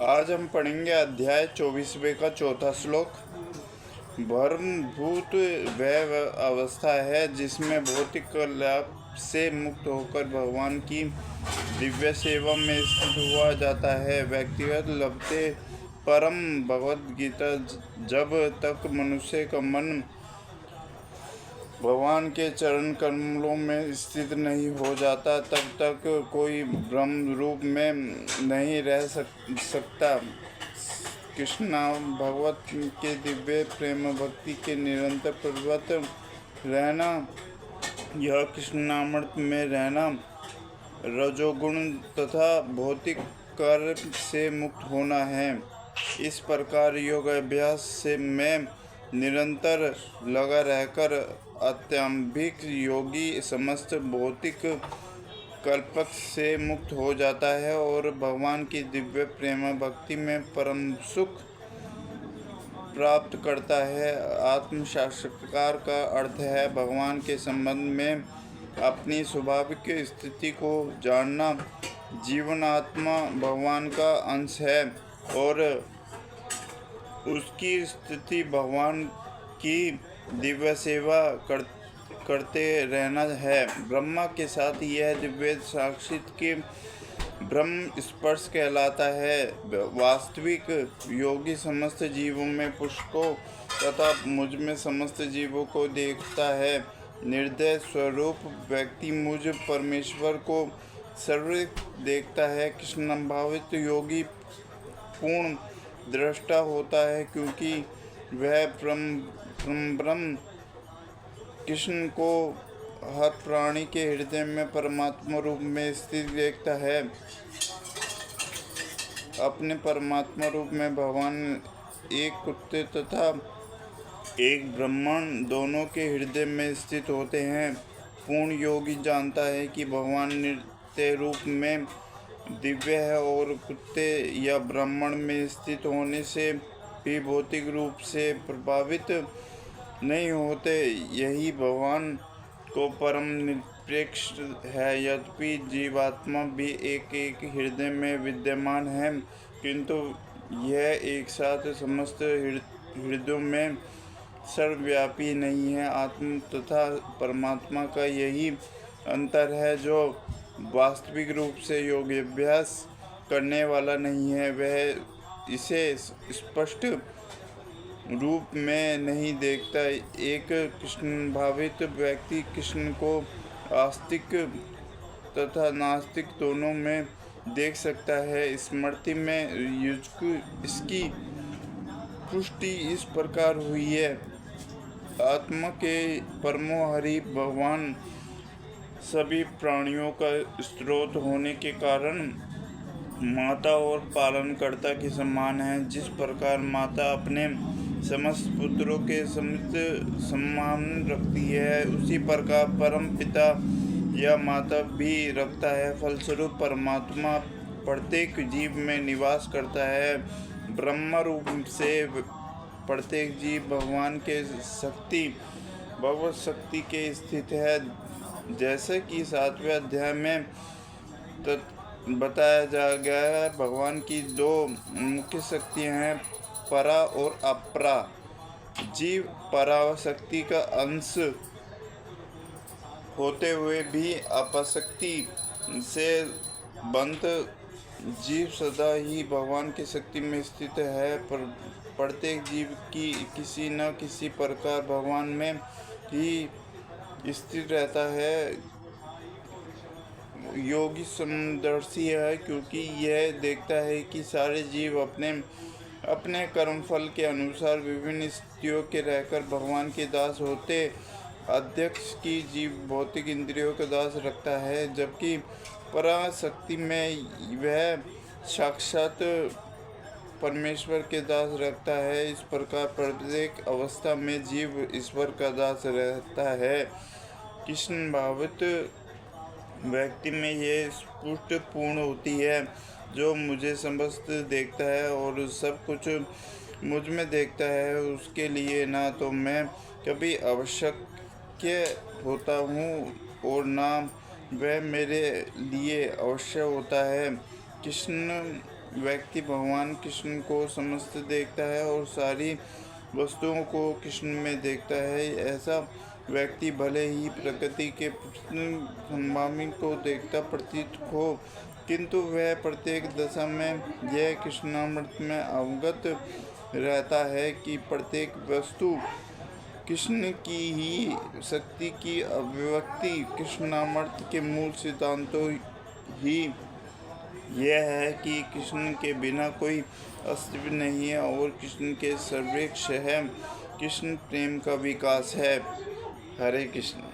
आज हम पढ़ेंगे अध्याय 24वें का चौथा श्लोक। ब्रह्मभूत वह अवस्था है जिसमें भौतिक लाभ से मुक्त होकर भगवान की दिव्य सेवा में स्थित हुआ जाता है। व्यक्तिगत लभते परम भगवद गीता। जब तक मनुष्य का मन भगवान के चरण कमलों में स्थित नहीं हो जाता तब तक कोई ब्रह्म रूप में नहीं रह सकता। कृष्ण भगवत के दिव्य प्रेम भक्ति के निरंतर प्रवृत्त रहना, यह कृष्णामृत में रहना, रजोगुण तथा भौतिक कार्य से मुक्त होना है। इस प्रकार योग अभ्यास से मैं निरंतर लगा रहकर अत्यंबिक योगी समस्त भौतिक कल्पक से मुक्त हो जाता है और भगवान की दिव्य प्रेम भक्ति में परम सुख प्राप्त करता है। आत्म साक्षात्कार का अर्थ है भगवान के संबंध में अपनी स्वाभाविक स्थिति को जानना। जीवन आत्मा भगवान का अंश है और उसकी स्थिति भगवान की दिव्य सेवा करते रहना है। ब्रह्मा के साथ यह दिव्य साक्षात के ब्रह्म स्पर्श कहलाता है। वास्तविक योगी समस्त जीवों में पुष्पों तथा मुझ में समस्त जीवों को देखता है। निर्दय स्वरूप व्यक्ति मुझ परमेश्वर को सर्वत्र देखता है। कृष्ण भावित योगी पूर्ण दृष्टा होता है क्योंकि वह ब्रह्म कृष्ण को हर प्राणी के हृदय में परमात्मा रूप में स्थित देखता है। अपने परमात्मा रूप में भगवान एक कुत्ते तथा एक ब्राह्मण दोनों के हृदय में स्थित होते हैं। पूर्ण योगी जानता है कि भगवान नित्य रूप में दिव्य है और कुत्ते या ब्राह्मण में स्थित होने से भी भौतिक रूप से प्रभावित नहीं होते। यही भगवान को परम निरपेक्ष है। यद्यपि जीवात्मा भी एक हृदय में विद्यमान है किंतु यह एक साथ समस्त हृदयों में सर्वव्यापी नहीं है। आत्मा तथा परमात्मा का यही अंतर है जो वास्तविक रूप से योग अभ्यास करने वाला नहीं है। वह इसे स्पष्ट रूप में नहीं देखता। एक कृष्ण भावित व्यक्ति कृष्ण को आस्तिक तथा नास्तिक दोनों में देख सकता है। स्मृति में इसकी पुष्टि इस प्रकार हुई है। आत्मा के परमोहरि भगवान सभी प्राणियों का स्रोत होने के कारण माता और पालनकर्ता के समान है। जिस प्रकार माता अपने समस्त पुत्रों के समित सम्मान रखती है उसी प्रकार परम पिता या माता भी रखता है। फलस्वरूप परमात्मा प्रत्येक जीव में निवास करता है। ब्रह्म रूप से प्रत्येक जीव भगवान के भगवत शक्ति के स्थित है। जैसे कि 7वें अध्याय में बताया जा गया है, भगवान की दो मुख्य शक्तियां हैं, परा और अपरा। जीव पराशक्ति का अंश होते हुए भी अपशक्ति से बंध जीव सदा ही भगवान की शक्ति में स्थित है। पर प्रत्येक जीव की किसी न किसी प्रकार भगवान में ही स्थित रहता है। योगी समदर्शी है क्योंकि यह देखता है कि सारे जीव अपने अपने कर्मफल के अनुसार विभिन्न स्थितियों के रहकर भगवान के दास होते। अध्यक्ष की जीव भौतिक इंद्रियों का दास रखता है जबकि पराशक्ति में वह साक्षात परमेश्वर के दास रखता है। इस प्रकार प्रत्येक अवस्था में जीव ईश्वर का दास रहता है। कृष्ण भावित व्यक्ति में यह स्फूर्ति पूर्ण होती है। जो मुझे समस्त देखता है और सब कुछ मुझ में देखता है उसके लिए ना तो मैं कभी आवश्यक होता हूँ और ना वह मेरे लिए अवश्य होता है। कृष्ण व्यक्ति भगवान कृष्ण को समस्त देखता है और सारी वस्तुओं को कृष्ण में देखता है, ऐसा व्यक्ति भले ही प्रकृति के संभावना को देखता प्रतीत हो, किंतु वह प्रत्येक दशा में यह कृष्णामृत में अवगत रहता है कि प्रत्येक वस्तु कृष्ण की ही शक्ति की अभिव्यक्ति। कृष्णामृत के मूल सिद्धांतों ही यह है कि कृष्ण के बिना कोई अस्तित्व नहीं है और कृष्ण के सर्वश्रेष्ठ है। कृष्ण प्रेम का विकास है। हरे कृष्ण।